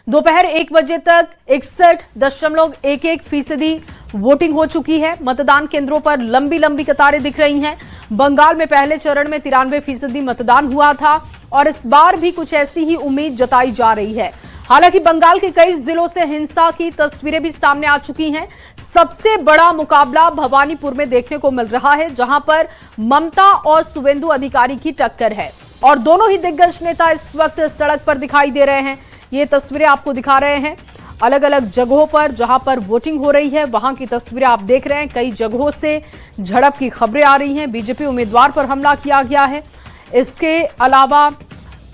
दोपहर 1 बजे तक 61.11% वोटिंग हो चुकी है। मतदान केंद्रों पर लंबी लंबी कतारें दिख रही हैं। बंगाल में पहले चरण में 93% मतदान हुआ था और इस बार भी कुछ ऐसी ही उम्मीद जताई जा रही है। हालांकि बंगाल के कई जिलों से हिंसा की तस्वीरें भी सामने आ चुकी हैं। सबसे बड़ा मुकाबला भवानीपुर में देखने को मिल रहा है, जहां पर ममता और शुवेंदु अधिकारी की टक्कर है और दोनों ही दिग्गज नेता इस वक्त सड़क पर दिखाई दे रहे हैं। ये तस्वीरें आपको दिखा रहे हैं अलग अलग जगहों पर जहां पर वोटिंग हो रही है, वहां की तस्वीरें आप देख रहे हैं। कई जगहों से झड़प की खबरें आ रही हैं। बीजेपी उम्मीदवार पर हमला किया गया है। इसके अलावा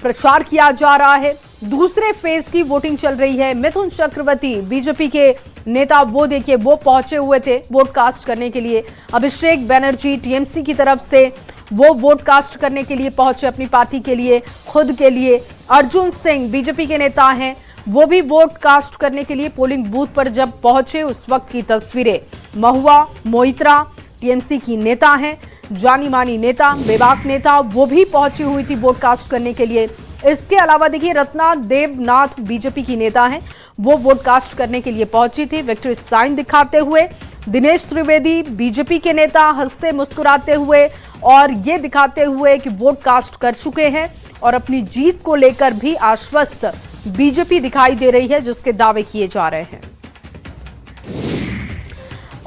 प्रचार किया जा रहा है। दूसरे फेज की वोटिंग चल रही है। मिथुन चक्रवर्ती बीजेपी के नेता, वो देखिए, वो पहुंचे हुए थे वोट कास्ट करने के लिए। अभिषेक बनर्जी टीएमसी की तरफ से वो वोट कास्ट करने के लिए पहुंचे, अपनी पार्टी के लिए, खुद के लिए। अर्जुन सिंह बीजेपी के नेता हैं, वो भी वोट कास्ट करने के लिए पोलिंग बूथ पर जब पहुंचे उस वक्त की तस्वीरें। महुआ मोइत्रा टीएमसी की नेता हैं, जानी मानी नेता, बेबाक नेता, वो भी पहुंची हुई थी वोट कास्ट करने के लिए। इसके अलावा देखिए रत्ना देवनाथ बीजेपी की नेता हैं, वो वोट कास्ट करने के लिए पहुंची थी विक्ट्री साइन दिखाते हुए। दिनेश त्रिवेदी बीजेपी के नेता हंसते मुस्कुराते हुए और ये दिखाते हुए कि वोट कास्ट कर चुके हैं और अपनी जीत को लेकर भी आश्वस्त बीजेपी दिखाई दे रही है, जिसके दावे किए जा रहे हैं।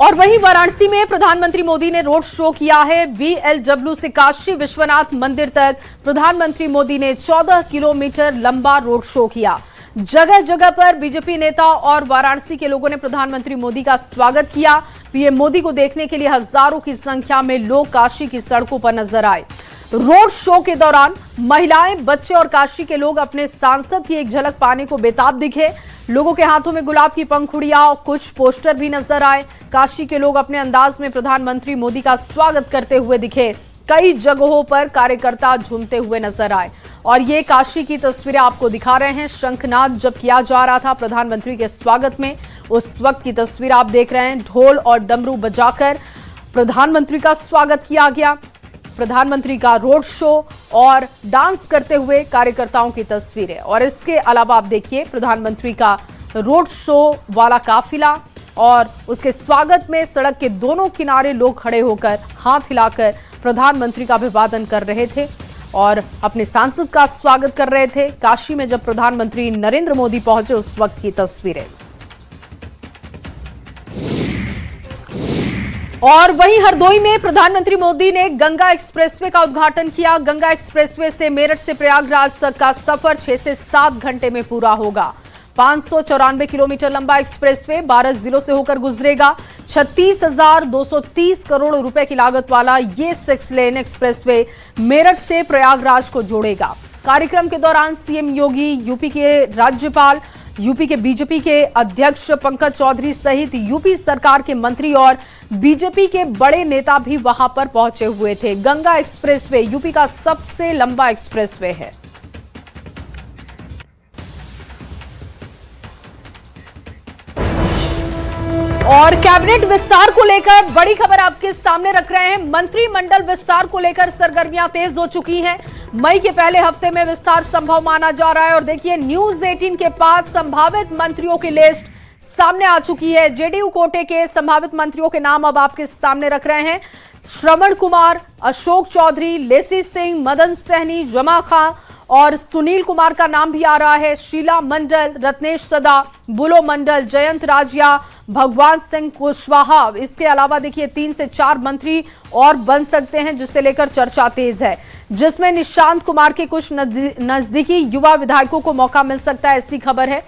और वहीं वाराणसी में प्रधानमंत्री मोदी ने रोड शो किया है। बीएलडब्ल्यू से काशी विश्वनाथ मंदिर तक प्रधानमंत्री मोदी ने 14 किलोमीटर लंबा रोड शो किया। जगह जगह पर बीजेपी नेता और वाराणसी के लोगों ने प्रधानमंत्री मोदी का स्वागत किया। पीएम मोदी को देखने के लिए हजारों की संख्या में लोग काशी की सड़कों पर नजर आए। रोड शो के दौरान महिलाएं, बच्चे और काशी के लोग अपने सांसद की एक झलक पाने को बेताब दिखे। लोगों के हाथों में गुलाब की पंखुड़ियां और कुछ पोस्टर भी नजर आए। काशी के लोग अपने अंदाज में प्रधानमंत्री मोदी का स्वागत करते हुए दिखे। कई जगहों पर कार्यकर्ता झूमते हुए नजर आए और ये काशी की तस्वीरें आपको दिखा रहे हैं। शंखनाद जब किया जा रहा था प्रधानमंत्री के स्वागत में, उस वक्त की तस्वीर आप देख रहे हैं। ढोल और डमरू बजाकर प्रधानमंत्री का स्वागत किया गया। प्रधानमंत्री का रोड शो और डांस करते हुए कार्यकर्ताओं की तस्वीरें। और इसके अलावा आप देखिए प्रधानमंत्री का रोड शो वाला काफिला और उसके स्वागत में सड़क के दोनों किनारे लोग खड़े होकर हाथ हिलाकर प्रधानमंत्री का अभिवादन कर रहे थे और अपने सांसद का स्वागत कर रहे थे। काशी में जब प्रधानमंत्री नरेंद्र मोदी पहुंचे उस वक्त की तस्वीरें। और वहीं हरदोई में प्रधानमंत्री मोदी ने गंगा एक्सप्रेसवे का उद्घाटन किया। गंगा एक्सप्रेसवे से मेरठ से प्रयागराज तक का सफर 6 से 7 घंटे में पूरा होगा। 594 किलोमीटर लंबा एक्सप्रेसवे 12 जिलों से होकर गुजरेगा। 36,230 करोड़ रुपए की लागत वाला ये 6 लेन एक्सप्रेसवे मेरठ से प्रयागराज को जोड़ेगा। कार्यक्रम के दौरान सीएम योगी, यूपी के राज्यपाल, यूपी के बीजेपी के अध्यक्ष पंकज चौधरी सहित यूपी सरकार के मंत्री और बीजेपी के बड़े नेता भी वहां पर पहुंचे हुए थे। गंगा एक्सप्रेसवे यूपी का सबसे लंबा एक्सप्रेसवे है। और कैबिनेट विस्तार को लेकर बड़ी खबर आपके सामने रख रहे हैं। मंत्रिमंडल विस्तार को लेकर सरगर्मियां तेज हो चुकी हैं। मई के पहले हफ्ते में विस्तार संभव माना जा रहा है और देखिए न्यूज 18 के पास संभावित मंत्रियों की लिस्ट सामने आ चुकी है। जेडीयू कोटे के संभावित मंत्रियों के नाम अब आपके सामने रख रहे हैं। श्रवण कुमार, अशोक चौधरी, लेसी सिंह, मदन सहनी, जमा खां और सुनील कुमार का नाम भी आ रहा है। शीला मंडल, रत्नेश सदा, बुलो मंडल, जयंत राजिया, भगवान सिंह कुशवाहा। इसके अलावा देखिए 3 से 4 मंत्री और बन सकते हैं, जिसे लेकर चर्चा तेज है, जिसमें निशांत कुमार के कुछ नजदीकी युवा विधायकों को मौका मिल सकता है, ऐसी खबर है।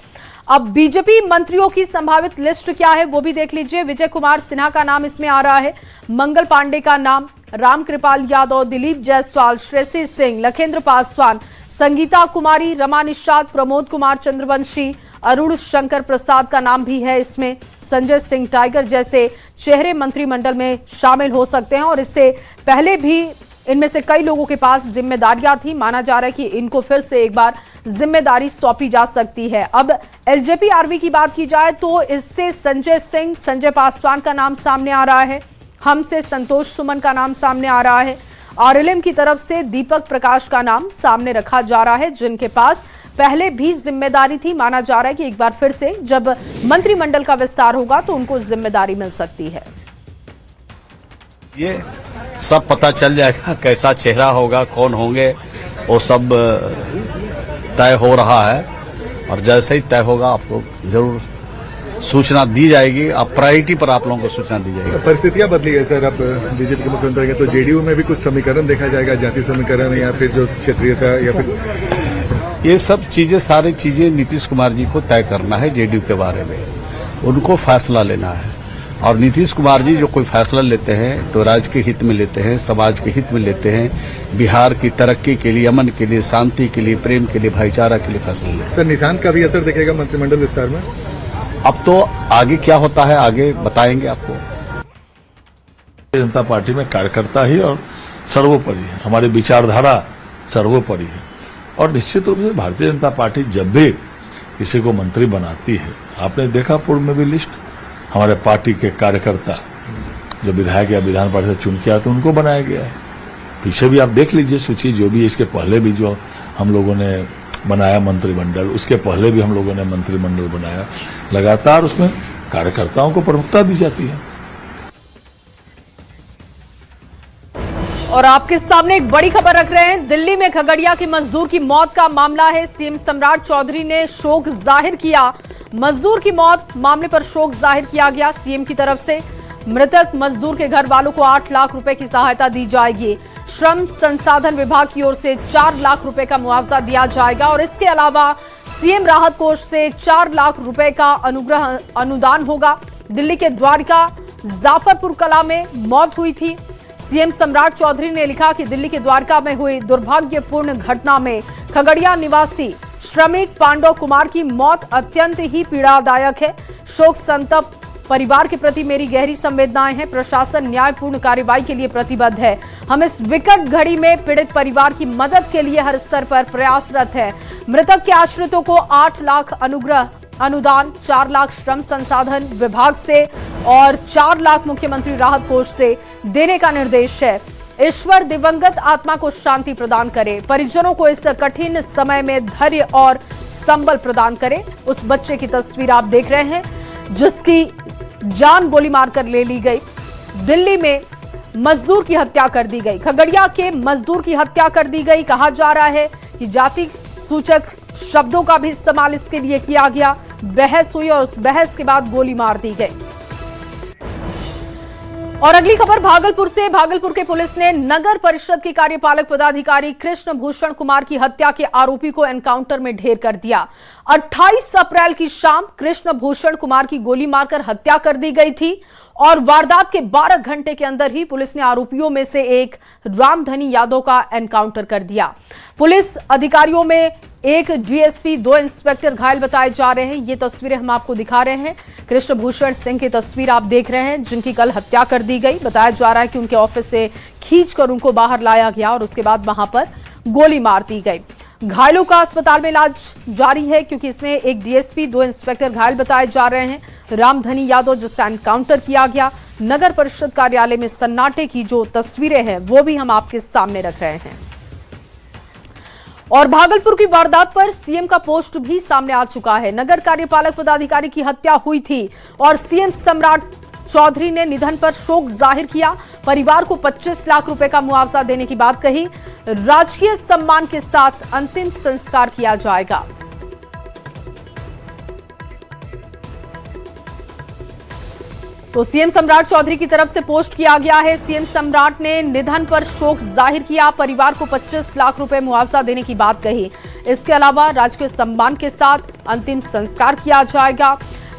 अब बीजेपी मंत्रियों की संभावित लिस्ट क्या है वो भी देख लीजिए। विजय कुमार सिन्हा का नाम इसमें आ रहा है, मंगल पांडे का नाम, रामकृपाल यादव, दिलीप जायसवाल, श्रेयसी सिंह, लखेंद्र पासवान, संगीता कुमारी, रमा निषाद, प्रमोद कुमार चंद्रवंशी, अरुण शंकर प्रसाद का नाम भी है इसमें। संजय सिंह टाइगर जैसे चेहरे मंत्रिमंडल में शामिल हो सकते हैं और इससे पहले भी इनमें से कई लोगों के पास जिम्मेदारियां थी। माना जा रहा है कि इनको फिर से एक बार जिम्मेदारी सौंपी जा सकती है। अब एलजेपी आरवी की बात की जाए तो इससे संजय सिंह, संजय पासवान का नाम सामने आ रहा है। हम से संतोष सुमन का नाम सामने आ रहा है। आरएलएम की तरफ से दीपक प्रकाश का नाम सामने रखा जा रहा है, जिनके पास पहले भी जिम्मेदारी थी। माना जा रहा है कि एक बार फिर से जब मंत्रिमंडल का विस्तार होगा तो उनको जिम्मेदारी मिल सकती है। ये सब पता चल जाएगा, कैसा चेहरा होगा, कौन होंगे, वो सब तय हो रहा है और जैसे ही तय होगा आपको जरूर सूचना दी जाएगी। अब प्रायोरिटी पर आप लोगों को सूचना दी जाएगी। परिस्थितियां बदली है सर, अब बीजेपी के मुख्यमंत्री हैं तो जेडीयू में भी कुछ समीकरण देखा जाएगा, जाति समीकरण या फिर जो क्षेत्रीयता या फिर ये सब चीजें, सारी चीजें नीतीश कुमार जी को तय करना है। जेडीयू के बारे में उनको फैसला लेना है और नीतीश कुमार जी जो कोई फैसला लेते हैं तो राज्य के हित में लेते हैं, समाज के हित में लेते हैं, बिहार की तरक्की के लिए, अमन के लिए, शांति के लिए, प्रेम के लिए, भाईचारा के लिए फैसला लेते हैं। सर निशांत का भी असर दिखेगा मंत्रिमंडल विस्तार में? अब तो आगे क्या होता है आगे बताएंगे आपको। भारतीय जनता पार्टी में कार्यकर्ता ही और सर्वोपरि है, हमारी विचारधारा सर्वोपरि है और निश्चित रूप से भारतीय जनता पार्टी जब भी किसी को मंत्री बनाती है, आपने देखा पूर्व में भी लिस्ट, हमारे पार्टी के कार्यकर्ता जो विधायक या विधान पार्षद चुन के आते उनको बनाया गया है। पीछे भी आप देख लीजिए सूची, जो भी इसके पहले भी जो हम लोगों ने बनाया मंत्रिमंडल, उसके पहले भी हम लोगों ने मंत्रिमंडल बनाया, लगातार उसमें कार्यकर्ताओं को प्रमुखता दी जाती है। और आपके सामने एक बड़ी खबर रख रहे हैं। दिल्ली में खगड़िया की मजदूर की मौत का मामला है। सीएम सम्राट चौधरी ने शोक जाहिर किया। मजदूर की मौत मामले पर शोक जाहिर किया गया सीएम की तरफ से। मृतक मजदूर के घर वालों को 8 लाख रुपए की सहायता दी जाएगी। श्रम संसाधन विभाग की ओर से 4 लाख रुपए का मुआवजा दिया जाएगा और इसके अलावा सीएम राहत कोष से 4 लाख रुपए का अनुदान होगा। दिल्ली के द्वारका जाफरपुर कला में मौत हुई थी। सीएम सम्राट चौधरी ने लिखा कि दिल्ली के द्वारका में हुई दुर्भाग्यपूर्ण घटना में खगड़िया निवासी श्रमिक पांडव कुमार की मौत अत्यंत ही पीड़ादायक है। शोक संतप्त परिवार के प्रति मेरी गहरी संवेदनाएं हैं। प्रशासन न्यायपूर्ण कार्रवाई के लिए प्रतिबद्ध है। हम इस विकट घड़ी में पीड़ित परिवार की मदद के लिए हर स्तर पर प्रयासरत है। मृतक के आश्रितों को 8 लाख अनुदान, 4 लाख श्रम संसाधन विभाग से और 4 लाख मुख्यमंत्री राहत कोष से देने का निर्देश है। ईश्वर दिवंगत आत्मा को शांति प्रदान करे, परिजनों को इस कठिन समय में धैर्य और संबल प्रदान करे। उस बच्चे की तस्वीर आप देख रहे हैं जिसकी जान गोली मारकर ले ली गई। दिल्ली में मजदूर की हत्या कर दी गई। खगड़िया के मजदूर की हत्या कर दी गई। कहा जा रहा है कि जाति सूचक शब्दों का भी इस्तेमाल इसके लिए किया गया। बहस हुई और उस बहस के बाद गोली मार दी गई। और अगली खबर भागलपुर से। भागलपुर के पुलिस ने नगर परिषद के कार्यपालक पदाधिकारी कृष्ण भूषण कुमार की हत्या के आरोपी को एनकाउंटर में ढेर कर दिया। 28 अप्रैल की शाम कृष्ण भूषण कुमार की गोली मारकर हत्या कर दी गई थी और वारदात के 12 घंटे के अंदर ही पुलिस ने आरोपियों में से एक रामधनी यादव का एनकाउंटर कर दिया। पुलिस अधिकारियों में एक डीएसपी, 2 इंस्पेक्टर घायल बताए जा रहे हैं। ये तस्वीरें हम आपको दिखा रहे हैं। कृष्ण भूषण सिंह की तस्वीर आप देख रहे हैं जिनकी कल हत्या कर दी गई। बताया जा रहा है कि उनके ऑफिस से खींचकर उनको बाहर लाया गया और उसके बाद वहां पर गोली मार दी गई। घायलों का अस्पताल में इलाज जारी है क्योंकि इसमें एक डीएसपी, 2 इंस्पेक्टर घायल बताए जा रहे हैं। रामधनी यादव जिसका एनकाउंटर किया गया। नगर परिषद कार्यालय में सन्नाटे की जो तस्वीरें हैं वो भी हम आपके सामने रख रहे हैं। और भागलपुर की वारदात पर सीएम का पोस्ट भी सामने आ चुका है। नगर कार्यपालक पदाधिकारी की हत्या हुई थी और सीएम सम्राट चौधरी ने निधन पर शोक जाहिर किया। परिवार को 25 लाख रुपए का मुआवजा देने की बात कही। राजकीय सम्मान के साथ अंतिम संस्कार किया जाएगा। तो सीएम सम्राट चौधरी की तरफ से पोस्ट किया गया है। सीएम सम्राट ने निधन पर शोक जाहिर किया। परिवार को 25 लाख रुपए मुआवजा देने की बात कही। इसके अलावा राजकीय सम्मान के साथ अंतिम संस्कार किया जाएगा।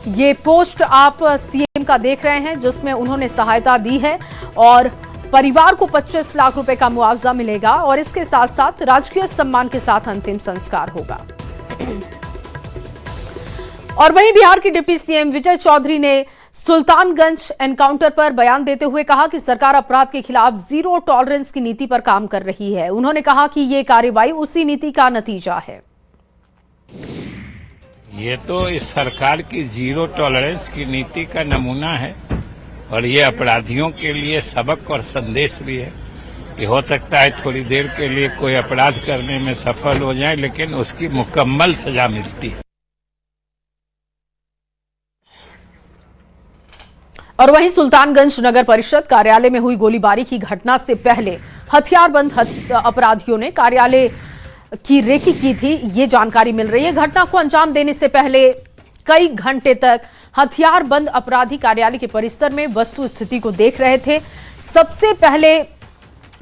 ये पोस्ट आप सीएम का देख रहे हैं जिसमें उन्होंने सहायता दी है और परिवार को 25 लाख रुपए का मुआवजा मिलेगा और इसके साथ साथ राजकीय सम्मान के साथ अंतिम संस्कार होगा। और वहीं बिहार के डिप्टी सीएम विजय चौधरी ने सुल्तानगंज एनकाउंटर पर बयान देते हुए कहा कि सरकार अपराध के खिलाफ जीरो टॉलरेंस की नीति पर काम कर रही है। उन्होंने कहा कि ये कार्रवाई उसी नीति का नतीजा है। ये तो इस सरकार की जीरो टॉलरेंस की नीति का नमूना है और ये अपराधियों के लिए सबक और संदेश भी है। कि हो सकता है थोड़ी देर के लिए कोई अपराध करने में सफल हो जाए, लेकिन उसकी मुकम्मल सजा मिलती है। और वहीं सुल्तानगंज नगर परिषद कार्यालय में हुई गोलीबारी की घटना से पहले हथियारबंद अपराधियों ने कार्यालय की रेकी की थी, ये जानकारी मिल रही है। घटना को अंजाम देने से पहले कई घंटे तक हथियारबंद अपराधी कार्यालय के परिसर में वस्तु स्थिति को देख रहे थे। सबसे पहले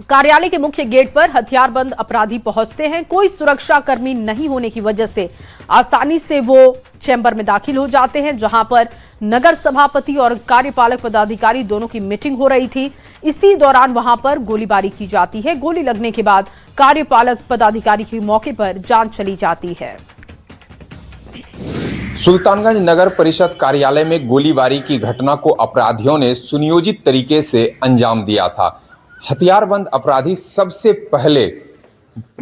कार्यालय के मुख्य गेट पर हथियारबंद अपराधी पहुंचते हैं। कोई सुरक्षा कर्मी नहीं होने की वजह से आसानी से वो चैम्बर में दाखिल हो जाते हैं, जहां पर नगर सभापति और कार्यपालक पदाधिकारी दोनों की मीटिंग हो रही थी। इसी दौरान वहां पर गोलीबारी की जाती है। गोली लगने के बाद कार्यपालक पदाधिकारी की मौके पर जान चली जाती है। सुल्तानगंज नगर परिषद कार्यालय में गोलीबारी की घटना को अपराधियों ने सुनियोजित तरीके से अंजाम दिया था। हथियारबंद अपराधी सबसे पहले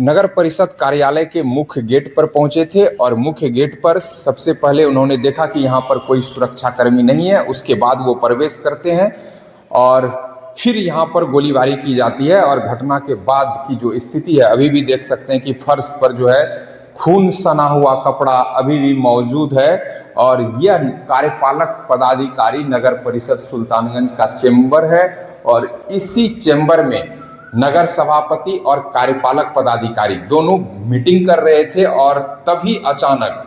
नगर परिषद कार्यालय के मुख्य गेट पर पहुंचे थे और मुख्य गेट पर सबसे पहले उन्होंने देखा कि यहां पर कोई सुरक्षा कर्मी नहीं है। उसके बाद वो प्रवेश करते हैं और फिर यहां पर गोलीबारी की जाती है। और घटना के बाद की जो स्थिति है, अभी भी देख सकते हैं कि फर्श पर जो है खून सना हुआ कपड़ा अभी भी मौजूद है। और यह कार्यपालक पदाधिकारी नगर परिषद सुल्तानगंज का चेंबर है और इसी चेंबर में नगर सभापति और कार्यपालक पदाधिकारी दोनों मीटिंग कर रहे थे और तभी अचानक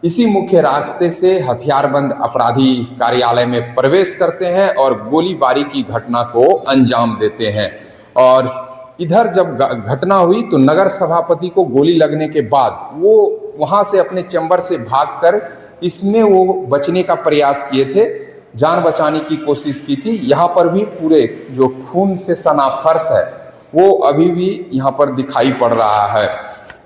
इसी मुख्य रास्ते से हथियारबंद अपराधी कार्यालय में प्रवेश करते हैं और गोलीबारी की घटना को अंजाम देते हैं। और इधर जब घटना हुई तो नगर सभापति को गोली लगने के बाद वो वहां से अपने चैम्बर से भागकर इसमें वो बचने का प्रयास किए थे, जान बचाने की कोशिश की थी। यहाँ पर भी पूरे जो खून से सना फर्श है वो अभी भी यहाँ पर दिखाई पड़ रहा है।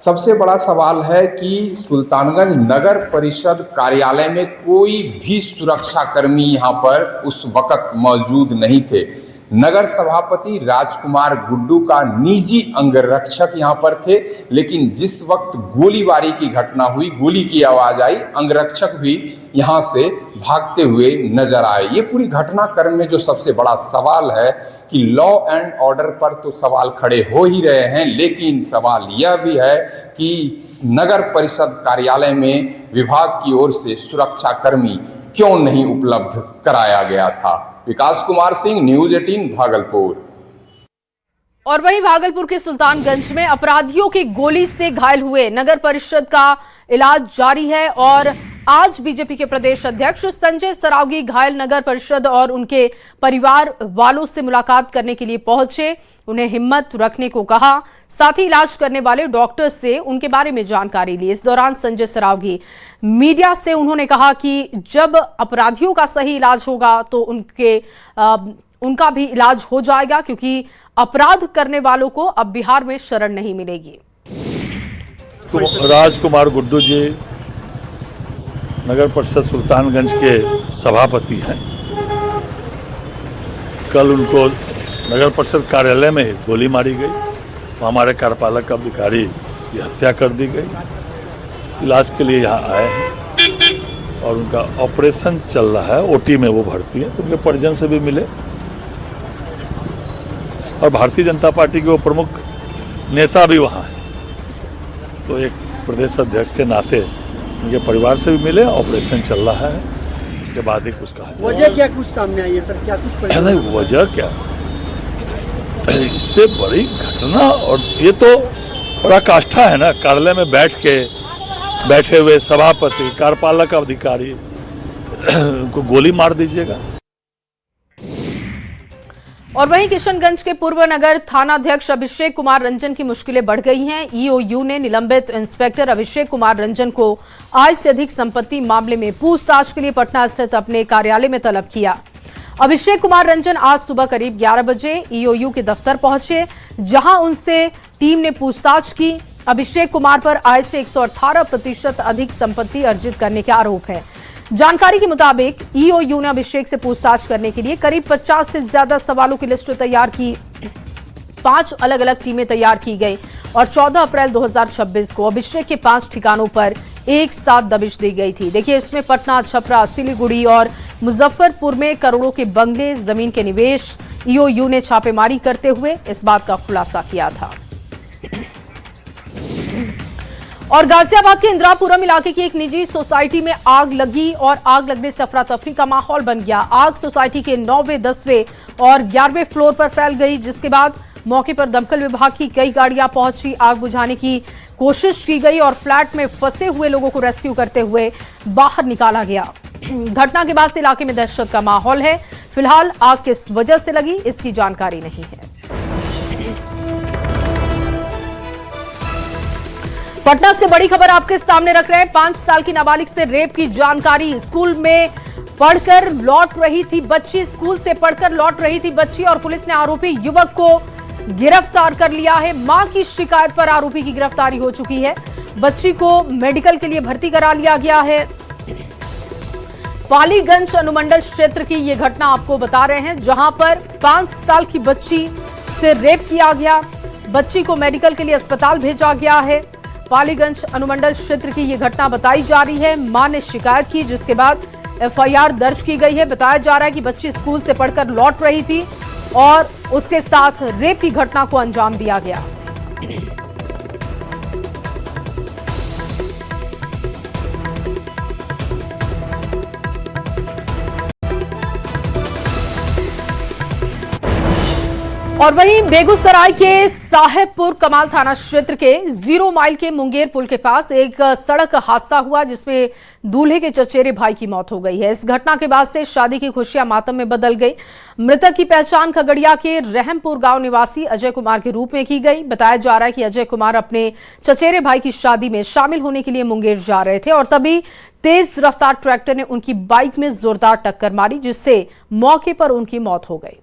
सबसे बड़ा सवाल है कि सुल्तानगंज नगर परिषद कार्यालय में कोई भी सुरक्षा कर्मी यहाँ पर उस वक्त मौजूद नहीं थे। नगर सभापति राजकुमार गुड्डू का निजी अंगरक्षक यहाँ पर थे, लेकिन जिस वक्त गोलीबारी की घटना हुई, गोली की आवाज आई, अंगरक्षक भी यहाँ से भागते हुए नजर आए। ये पूरी घटनाक्रम में जो सबसे बड़ा सवाल है कि लॉ एंड ऑर्डर पर तो सवाल खड़े हो ही रहे हैं, लेकिन सवाल यह भी है कि नगर परिषद कार्यालय में विभाग की ओर से सुरक्षा कर्मी क्यों नहीं उपलब्ध कराया गया था। विकास कुमार सिंह, न्यूज 18 भागलपुर। और वहीं भागलपुर के सुल्तानगंज में अपराधियों की गोली से घायल हुए नगर परिषद का इलाज जारी है और आज बीजेपी के प्रदेश अध्यक्ष संजय सरावगी घायल नगर परिषद और उनके परिवार वालों से मुलाकात करने के लिए पहुंचे। उन्हें हिम्मत रखने को कहा, साथ ही इलाज करने वाले डॉक्टर से उनके बारे में जानकारी ली। इस दौरान संजय सरावगी मीडिया से उन्होंने कहा कि जब अपराधियों का सही इलाज होगा तो उनका भी इलाज हो जाएगा, क्योंकि अपराध करने वालों को अब बिहार में शरण नहीं मिलेगी। राजकुमार गुड्डू जी नगर परिषद सुल्तानगंज के सभापति हैं। कल उनको नगर परिषद कार्यालय में गोली मारी गई, हमारे कार्यपालक अधिकारी की हत्या कर दी गई। इलाज के लिए यहाँ आए हैं और उनका ऑपरेशन चल रहा है, ओटी में वो भर्ती है। तो उनके परिजन से भी मिले और भारतीय जनता पार्टी के वो प्रमुख नेता भी वहाँ हैं, तो एक प्रदेश अध्यक्ष के नाते उनके परिवार से भी मिले। ऑपरेशन चल रहा है, उसके बाद ही कुछ कहा। वजह क्या कुछ सामने आई है सर? क्या कुछ नहीं, वजह क्या, इससे बड़ी घटना। और ये तो बड़ा काष्ठा है ना, कार्यालय में बैठे हुए सभापति कार्यपालक अधिकारी को गोली मार दीजिएगा। और वहीं किशनगंज के पूर्व नगर थानाध्यक्ष अभिषेक कुमार रंजन की मुश्किलें बढ़ गई हैं। ईओयू ने निलंबित इंस्पेक्टर अभिषेक कुमार रंजन को आय से अधिक संपत्ति मामले में पूछताछ के लिए पटना स्थित अपने कार्यालय में तलब किया। अभिषेक कुमार रंजन आज सुबह करीब 11 बजे ईओयू के दफ्तर पहुंचे, जहां उनसे टीम ने पूछताछ की। अभिषेक कुमार पर आय से 118% अधिक संपत्ति अर्जित करने के आरोप है। जानकारी के मुताबिक ईओयू ने अभिषेक से पूछताछ करने के लिए करीब 50 से ज्यादा सवालों की लिस्ट तैयार की। 5 अलग अलग टीमें तैयार की गई और 14 अप्रैल 2026 को अभिषेक के 5 ठिकानों पर एक साथ दबिश दी गई थी। देखिए इसमें पटना, छपरा, सिलीगुड़ी और मुजफ्फरपुर में करोड़ों के बंगले, जमीन के निवेश ईओयू ने छापेमारी करते हुए इस बात का खुलासा किया था। और गाजियाबाद के इंदिरापुरम इलाके की एक निजी सोसाइटी में आग लगी और आग लगने से अफरा तफरी का माहौल बन गया। आग सोसाइटी के 9वें, 10वें और 11वें फ्लोर पर फैल गई, जिसके बाद मौके पर दमकल विभाग की कई गाड़ियां पहुंची। आग बुझाने की कोशिश की गई और फ्लैट में फंसे हुए लोगों को रेस्क्यू करते हुए बाहर निकाला गया। घटना के बाद से इलाके में दहशत का माहौल है। फिलहाल आग किस वजह से लगी इसकी जानकारी नहीं है। पटना से बड़ी खबर आपके सामने रख रहे हैं। 5 साल की नाबालिग से रेप की जानकारी। स्कूल में पढ़कर लौट रही थी बच्ची, स्कूल से पढ़कर लौट रही थी बच्ची और पुलिस ने आरोपी युवक को गिरफ्तार कर लिया है। मां की शिकायत पर आरोपी की गिरफ्तारी हो चुकी है। बच्ची को मेडिकल के लिए भर्ती करा लिया गया है। पालीगंज अनुमंडल क्षेत्र की यह घटना आपको बता रहे हैं, जहां पर 5 साल की बच्ची से रेप किया गया। बच्ची को मेडिकल के लिए अस्पताल भेजा गया है। पालीगंज अनुमंडल क्षेत्र की यह घटना बताई जा रही है। मां ने शिकायत की, जिसके बाद एफआईआर दर्ज की गई है। बताया जा रहा है कि बच्ची स्कूल से पढ़कर लौट रही थी और उसके साथ रेप की घटना को अंजाम दिया गया। और वहीं बेगूसराय के साहेबपुर कमाल थाना क्षेत्र के 0 माइल के मुंगेर पुल के पास एक सड़क हादसा हुआ, जिसमें दूल्हे के चचेरे भाई की मौत हो गई है। इस घटना के बाद से शादी की खुशियां मातम में बदल गई। मृतक की पहचान खगड़िया के रहमपुर गांव निवासी अजय कुमार के रूप में की गई। बताया जा रहा है कि अजय कुमार अपने चचेरे भाई की शादी में शामिल होने के लिए मुंगेर जा रहे थे और तभी तेज रफ्तार ट्रैक्टर ने उनकी बाइक में जोरदार टक्कर मारी, जिससे मौके पर उनकी मौत हो गई।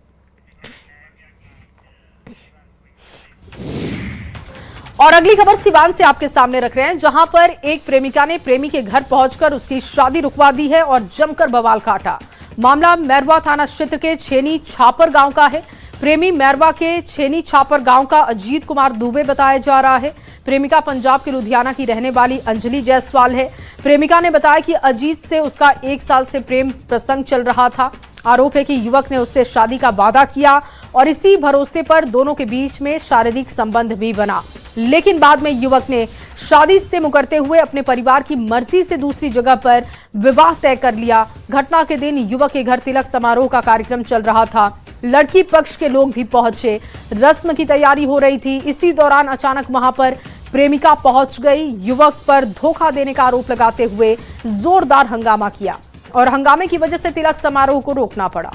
और अगली खबर सिवान से आपके सामने रख रहे हैं, जहां पर एक प्रेमिका ने प्रेमी के घर पहुंचकर उसकी शादी रुकवा दी है और जमकर बवाल काटा। मामला मैरवा थाना क्षेत्र के छेनी छापर गांव का है। प्रेमी मैरवा के छेनी छापर गांव का अजीत कुमार दुबे बताया जा रहा है। प्रेमिका पंजाब के लुधियाना की रहने वाली अंजलि जायसवाल है। प्रेमिका ने बताया कि अजीत से उसका 1 साल से प्रेम प्रसंग चल रहा था। आरोप है कि युवक ने उससे शादी का वादा किया और इसी भरोसे पर दोनों के बीच में शारीरिक संबंध भी बना, लेकिन बाद में युवक ने शादी से मुकरते हुए अपने परिवार की मर्जी से दूसरी जगह पर विवाह तय कर लिया। घटना के दिन युवक के घर तिलक समारोह का कार्यक्रम चल रहा था। लड़की पक्ष के लोग भी पहुंचे, रस्म की तैयारी हो रही थी। इसी दौरान अचानक वहां पर प्रेमिका पहुंच गई। युवक पर धोखा देने का आरोप लगाते हुए जोरदार हंगामा किया और हंगामे की वजह से तिलक समारोह को रोकना पड़ा।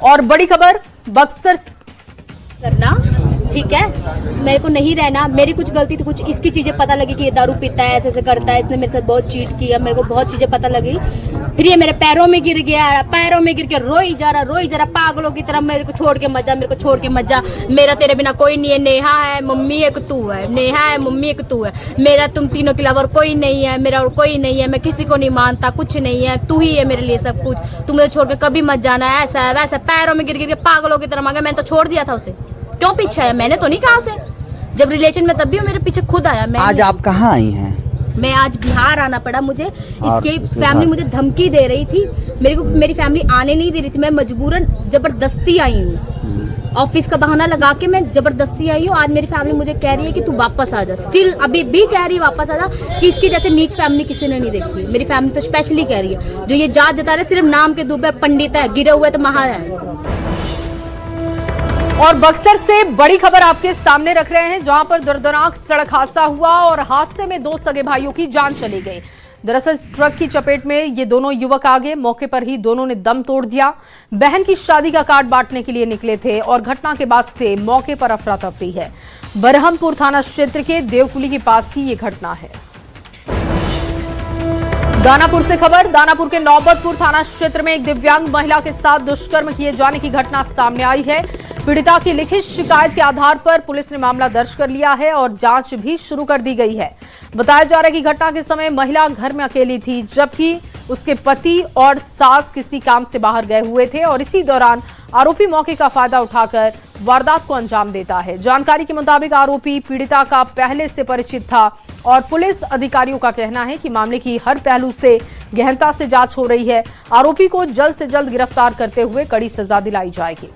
और बड़ी खबर बक्सर करना, ठीक है, मेरे को नहीं रहना। मेरी कुछ गलती तो कुछ इसकी चीजें पता लगी कि ये दारू पीता है, ऐसे ऐसे करता है, इसने मेरे साथ बहुत चीट किया, मेरे को बहुत चीजें पता लगी। फिर ये मेरे पैरों में गिर गया, पैरों में गिर के रोई जा रहा पागलों की तरह, मेरे को छोड़ के मत जा, मेरे को छोड़ के मत जा, मेरा तेरे बिना कोई नहीं है, नेहा है मम्मी एक तू है, नेहा है मम्मी एक तू है, मेरा तुम तीनों के अलावा और कोई नहीं है, मेरा और कोई नहीं है, मैं किसी को नहीं मानता, कुछ नहीं है, तू ही है मेरे लिए सब कुछ, तू मुझे छोड़ के कभी मत जाना, ऐसा है वैसा। पैरों में गिर गिर के पागलों की तरह मांगा। मैंने तो छोड़ दिया था उसे, क्यों पीछे आया? मैंने तो नहीं कहा उसे, जब रिलेशन में तब भी वो मेरे पीछे खुद आया। मैं आज आप कहाँ आई हैं? मैं आज बिहार आना पड़ा मुझे। इसकी फैमिली मुझे धमकी दे रही थी, मेरी फैमिली आने नहीं दे रही थी। मैं मजबूरन जबरदस्ती आई हूँ, ऑफिस का बहाना लगा के मैं जबरदस्ती आई हूँ। आज मेरी फैमिली मुझे कह रही है कि तू वापस आ जा, स्टिल अभी भी कह रही है वापस आ जा, कि इसकी जैसे नीच फैमिली किसी ने नहीं देखी। मेरी फैमिली तो स्पेशली कह रही है, जो ये जात जता रहे सिर्फ नाम के दूर पर पंडित है, गिरे हुए तो महा है। और बक्सर से बड़ी खबर आपके सामने रख रहे हैं, जहां पर दर्दनाक सड़क हादसा हुआ और हादसे में 2 सगे भाइयों की जान चली गई। दरअसल ट्रक की चपेट में ये दोनों युवक आ गए। मौके पर ही दोनों ने दम तोड़ दिया। बहन की शादी का कार्ड बांटने के लिए निकले थे और घटना के बाद से मौके पर अफरा तफरी है। बरहमपुर थाना क्षेत्र के देवकुली के पास की ये घटना है। दानापुर से खबर, दानापुर के नौबतपुर थाना क्षेत्र में एक दिव्यांग महिला के साथ दुष्कर्म किए जाने की घटना सामने आई है। पीड़िता की लिखित शिकायत के आधार पर पुलिस ने मामला दर्ज कर लिया है और जांच भी शुरू कर दी गई है। बताया जा रहा है कि घटना के समय महिला घर में अकेली थी, जबकि उसके पति और सास किसी काम से बाहर गए हुए थे और इसी दौरान आरोपी मौके का फायदा उठाकर वारदात को अंजाम देता है। जानकारी के मुताबिक आरोपी पीड़िता का पहले से परिचित था और पुलिस अधिकारियों का कहना है कि मामले की हर पहलू से गहनता से जांच हो रही है। आरोपी को जल्द से जल्द गिरफ्तार करते हुए कड़ी सजा दिलाई जाएगी।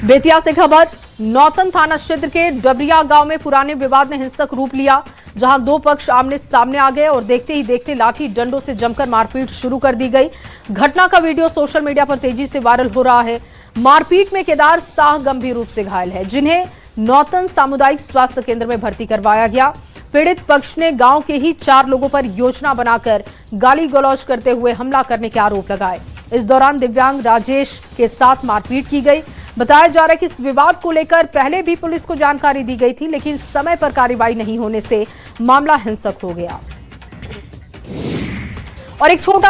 बेतिया से खबर, नौतन थाना क्षेत्र के डबरिया गांव में पुराने विवाद ने हिंसक रूप लिया, जहां दो पक्ष आमने सामने आ गए और देखते ही देखते लाठी डंडों से जमकर मारपीट शुरू कर दी गई। घटना का वीडियो सोशल मीडिया पर तेजी से वायरल हो रहा है। मारपीट में केदार साह गंभीर रूप से घायल है, जिन्हें नौतन सामुदायिक स्वास्थ्य केंद्र में भर्ती करवाया गया। पीड़ित पक्ष ने गांव के ही 4 लोगों पर योजना बनाकर गाली गलौज करते हुए हमला करने के आरोप लगाए। इस दौरान दिव्यांग राजेश के साथ मारपीट की गई। बताया जा रहा है कि इस विवाद को लेकर पहले भी पुलिस को जानकारी दी गई थी, लेकिन समय पर कार्रवाई नहीं होने से मामला हिंसक हो गया। और एक छोटा